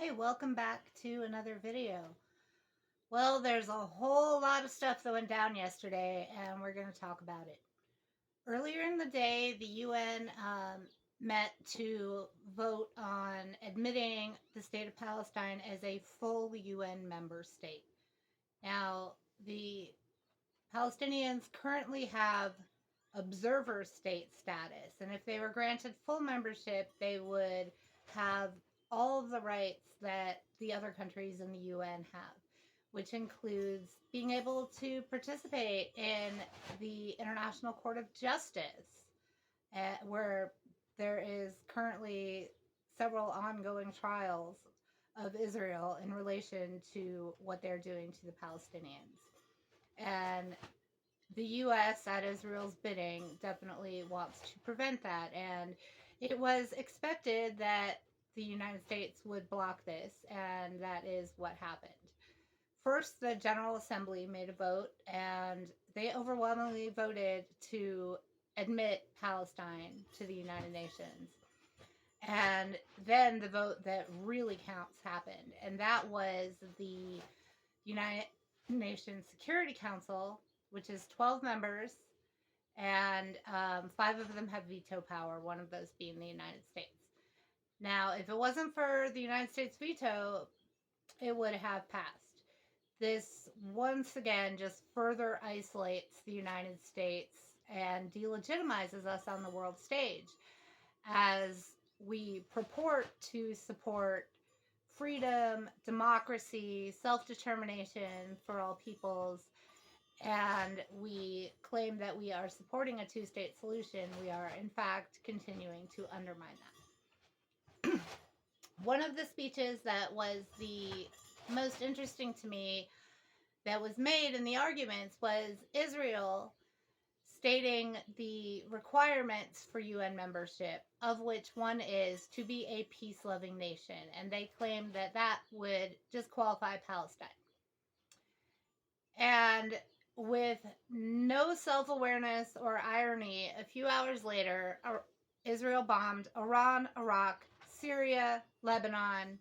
Hi, welcome back to another video. Well, there's a whole lot of stuff that went down yesterday, and we're going to talk about it. Earlier in the day, the UN met to vote on admitting the state of Palestine as a full UN member state. Now, the Palestinians currently have observer state status, and if they were granted full membership, they would have all of the rights that the other countries in the UN have, which includes being able to participate in the International Court of Justice, where there is currently several ongoing trials of Israel in relation to what they're doing to the Palestinians. And the US, at Israel's bidding, definitely wants to prevent that. And it was expected that the United States would block this, and that is what happened. First, the General Assembly made a vote, and they overwhelmingly voted to admit Palestine to the United Nations. And then the vote that really counts happened, and that was the United Nations Security Council, which is 12 members, and 5 of them have veto power, one of those being the United States. Now, if it wasn't for the United States veto, it would have passed. This once again just further isolates the United States and delegitimizes us on the world stage, as we purport to support freedom, democracy, self-determination for all peoples, and we claim that we are supporting a two-state solution. We are, in fact, continuing to undermine that. One of the speeches that was the most interesting to me that was made in the arguments was Israel stating the requirements for UN membership, of which one is to be a peace-loving nation, and they claimed that that would disqualify Palestine. And with no self-awareness or irony, a few hours later, Israel bombed Iran, Iraq, Syria, Lebanon,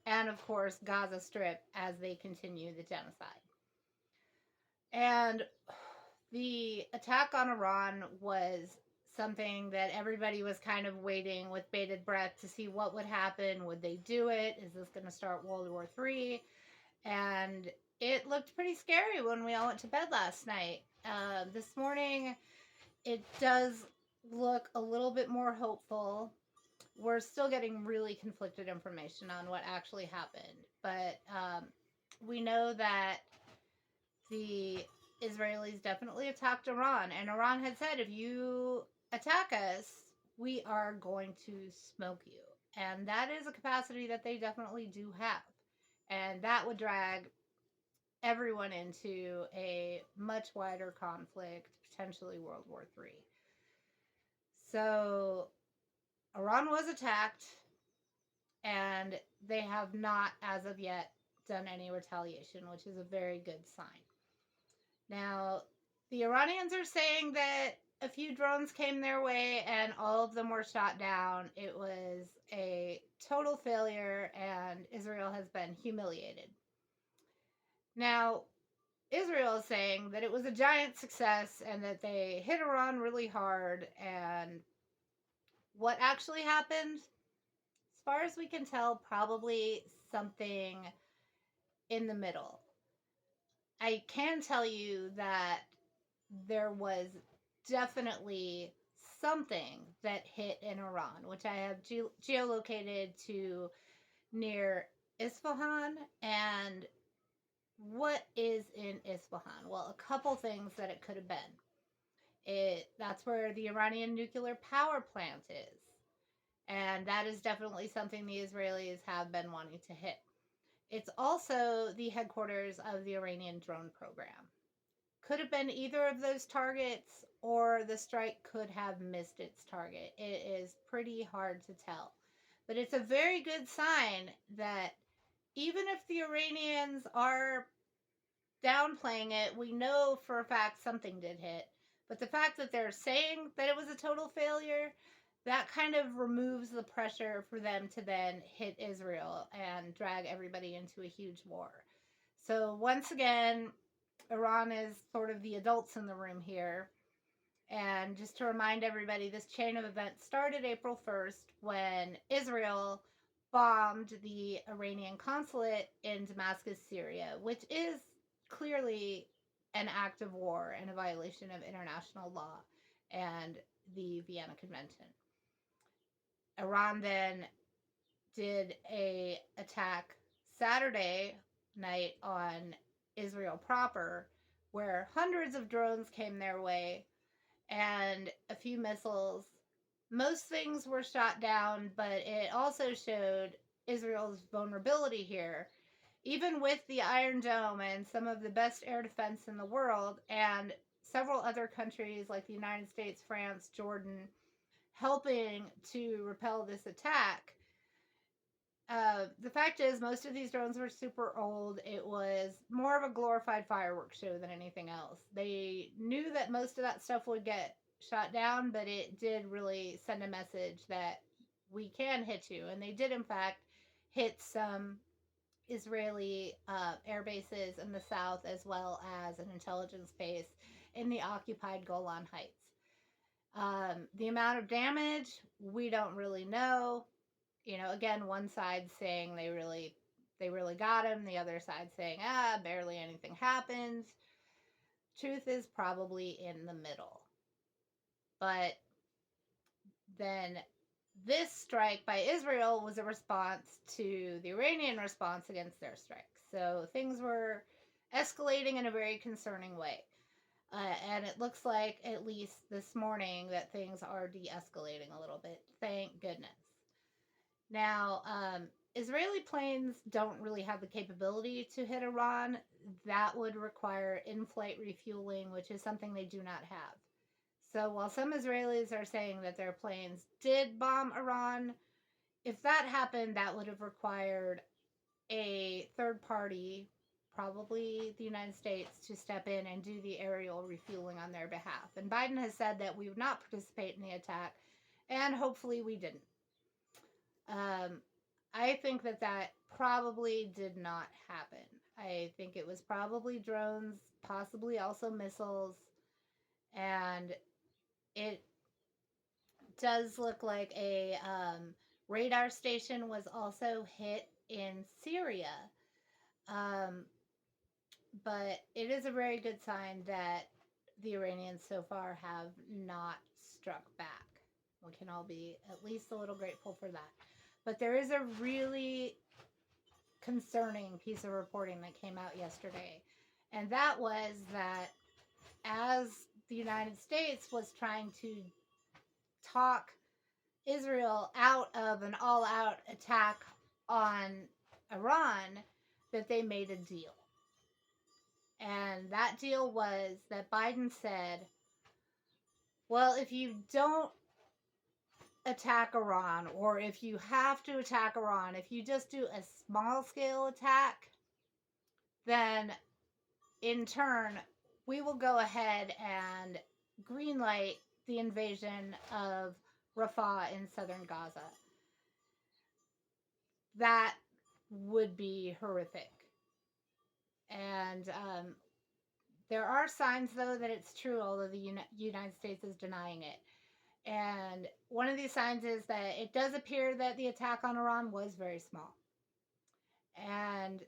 and of course Gaza Strip as they continue the genocide. And the attack on Iran was something that everybody was kind of waiting with bated breath to see what would happen. Would they do it? Is this going to start World War III? And it looked pretty scary when we all went to bed last night. This morning, it does look a little bit more hopeful. We're still getting really conflicted information on what actually happened, but we know that the Israelis definitely attacked Iran, and Iran had said, if you attack us, we are going to smoke you. And that is a capacity that they definitely do have. And that would drag everyone into a much wider conflict, potentially World War III. So Iran was attacked, and they have not, as of yet, done any retaliation, which is a very good sign. Now, the Iranians are saying that a few drones came their way and all of them were shot down. It was a total failure, and Israel has been humiliated. Now, Israel is saying that it was a giant success and that they hit Iran really hard. And what actually happened, as far as we can tell, probably something in the middle. I can tell you that there was definitely something that hit in Iran, which I have geolocated to near Isfahan. And what is in Isfahan? Well, a couple things that it could have been. That's where the Iranian nuclear power plant is. And that is definitely something the Israelis have been wanting to hit. It's also the headquarters of the Iranian drone program. Could have been either of those targets, or the strike could have missed its target. It is pretty hard to tell. But it's a very good sign that even if the Iranians are downplaying it, we know for a fact something did hit. But the fact that they're saying that it was a total failure, that kind of removes the pressure for them to then hit Israel and drag everybody into a huge war. So once again, Iran is sort of the adults in the room here. And just to remind everybody, this chain of events started April 1st when Israel bombed the Iranian consulate in Damascus, Syria, which is clearly an act of war and a violation of international law and the Vienna Convention. Iran then did a attack Saturday night on Israel proper, where hundreds of drones came their way and a few missiles. Most things were shot down, but it also showed Israel's vulnerability here. Even with the Iron Dome and some of the best air defense in the world, and several other countries like the United States, France, Jordan, helping to repel this attack, the fact is, most of these drones were super old. It was more of a glorified fireworks show than anything else. They knew that most of that stuff would get shot down, but it did really send a message that we can hit you. And they did, in fact, hit some Israeli air bases in the south, as well as an intelligence base in the occupied Golan Heights. The amount of damage, we don't really know. Again, one side saying they really got him, the other side saying, barely anything happens. Truth is probably in the middle. But then this strike by Israel was a response to the Iranian response against their strike. So things were escalating in a very concerning way. And it looks like, at least this morning, that things are de-escalating a little bit. Thank goodness. Now, Israeli planes don't really have the capability to hit Iran. That would require in-flight refueling, which is something they do not have. So while some Israelis are saying that their planes did bomb Iran, if that happened, that would have required a third party, probably the United States, to step in and do the aerial refueling on their behalf. And Biden has said that we would not participate in the attack, and hopefully we didn't. I think that probably did not happen. I think it was probably drones, possibly also missiles, and it does look like a radar station was also hit in Syria. But it is a very good sign that the Iranians so far have not struck back. We can all be at least a little grateful for that. But there is a really concerning piece of reporting that came out yesterday. And that was that as the United States was trying to talk Israel out of an all-out attack on Iran, that they made a deal. And that deal was that Biden said, well, if you don't attack Iran, or if you have to attack Iran, if you just do a small scale attack, then in turn, we will go ahead and greenlight the invasion of Rafah in southern Gaza. That would be horrific. And there are signs, though, that it's true, although the United States is denying it. And one of these signs is that it does appear that the attack on Iran was very small. And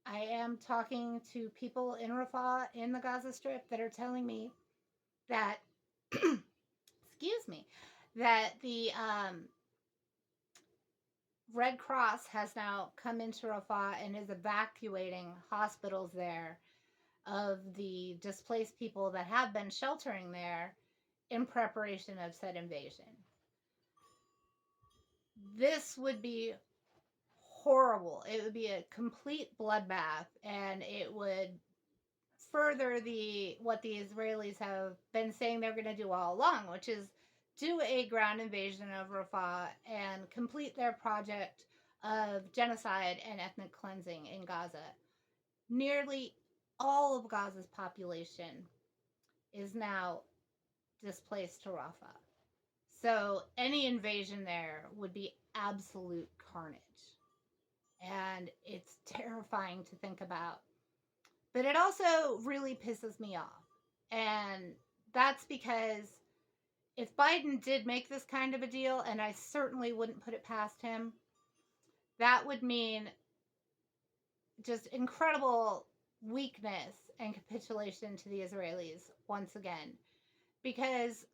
I am talking to people in Rafah, in the Gaza Strip, that are telling me that, excuse me, that the Red Cross has now come into Rafah and is evacuating hospitals there of the displaced people that have been sheltering there in preparation of said invasion. This would be horrible. It would be a complete bloodbath, and it would further what the Israelis have been saying they're going to do all along, which is do a ground invasion of Rafah and complete their project of genocide and ethnic cleansing in Gaza. Nearly all of Gaza's population is now displaced to Rafah. So any invasion there would be absolute carnage. And it's terrifying to think about. But it also really pisses me off. And that's because if Biden did make this kind of a deal, and I certainly wouldn't put it past him, that would mean just incredible weakness and capitulation to the Israelis once again. Because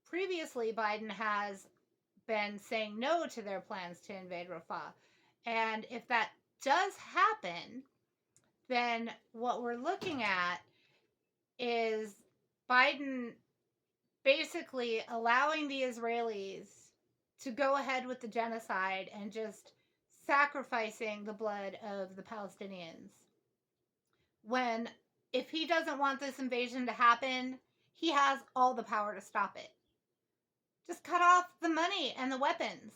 previously, Biden has been saying no to their plans to invade Rafah. And if that does happen, then what we're looking at is Biden basically allowing the Israelis to go ahead with the genocide and just sacrificing the blood of the Palestinians. When, if he doesn't want this invasion to happen, he has all the power to stop it. Just cut off the money and the weapons.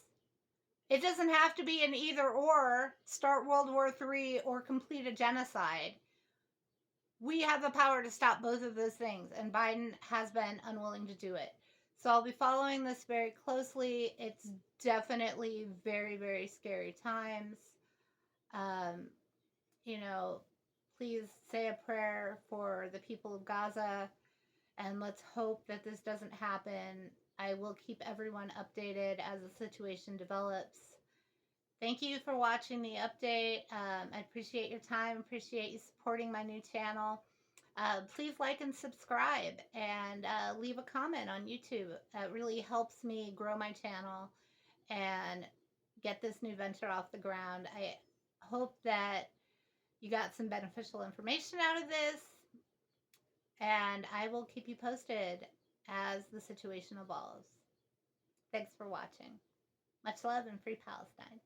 It doesn't have to be an either or, start World War III or complete a genocide. We have the power to stop both of those things, and Biden has been unwilling to do it. So I'll be following this very closely. It's definitely very, very scary times. Um, you know, please say a prayer for the people of Gaza, and let's hope that this doesn't happen. I will keep everyone updated as the situation develops. Thank you for watching the update. I appreciate your time. Appreciate you supporting my new channel. Please like and subscribe, and leave a comment on YouTube. It really helps me grow my channel and get this new venture off the ground. I hope that you got some beneficial information out of this, and I will keep you posted as the situation evolves. Thanks for watching. Much love and free Palestine.